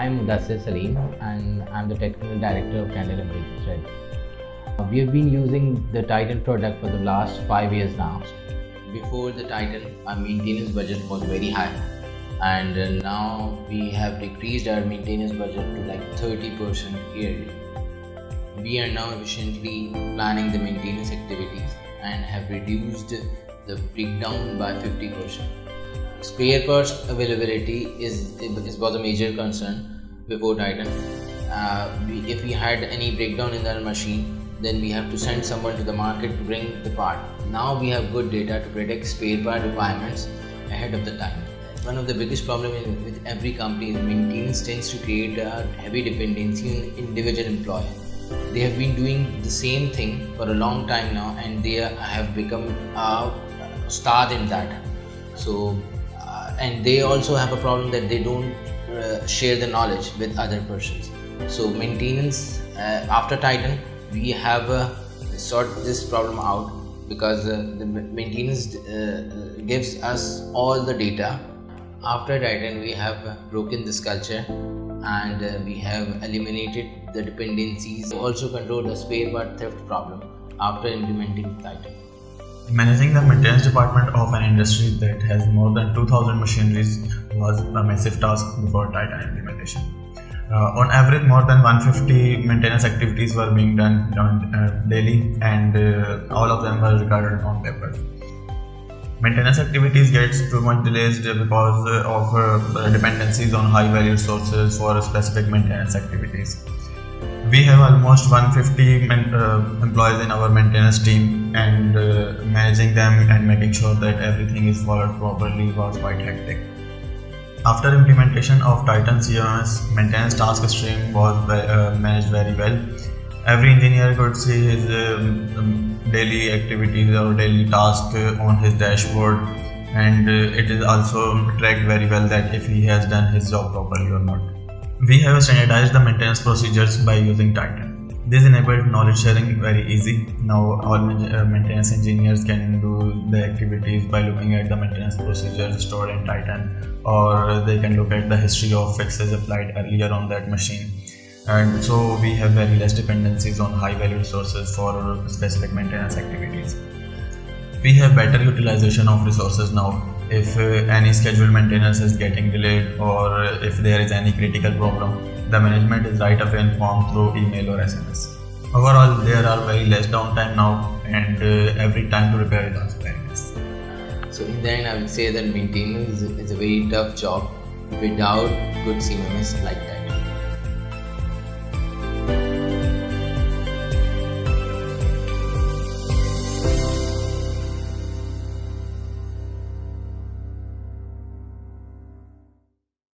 I'm Mudassir Salim and I'm the Technical Director of Candle and Thread. We have been using the Titan product for the last 5 years now. Before the Titan, our maintenance budget was very high, and now we have decreased our maintenance budget to like 30% yearly. We are now efficiently planning the maintenance activities and have reduced the breakdown by 50%. Spare parts availability was a major concern before Titan. If we had any breakdown in our machine, then we have to send someone to the market to bring the part. Now we have good data to predict spare part requirements ahead of the time. One of the biggest problems with every company is maintenance tends to create a heavy dependency on individual employee. They have been doing the same thing for a long time now, and they have become starred in that. So, and they also have a problem that they don't share the knowledge with other persons. So, maintenance after Titan, we have sorted this problem out because the maintenance gives us all the data. After Titan, we have broken this culture and we have eliminated the dependencies. We also controlled the spare part theft problem after implementing Titan. Managing the maintenance department of an industry that has more than 2000 machineries was a massive task before Titan implementation. On average, more than 150 maintenance activities were being done daily, and all of them were recorded on paper. Maintenance activities gets too much delayed because of dependencies on high value sources for specific maintenance activities. We have almost 150 employees in our maintenance team, and managing them and making sure that everything is followed properly was quite hectic. After implementation of Titan CMMS, maintenance task stream was managed very well. Every engineer could see his daily activities or daily tasks on his dashboard, and it is also tracked very well that if he has done his job properly or not. We have standardized the maintenance procedures by using Titan. This enabled knowledge sharing very easy. Now all maintenance engineers can do the activities by looking at the maintenance procedures stored in Titan, or they can look at the history of fixes applied earlier on that machine. And so we have very less dependencies on high value sources for specific maintenance activities. We have better utilization of resources now. If any scheduled maintenance is getting delayed, or if there is any critical problem, the management is right away informed through email or SMS. Overall, there are very less downtime now, and every time to repair is also very less. So in the end, I would say that maintenance is a very tough job without good CMMS like that.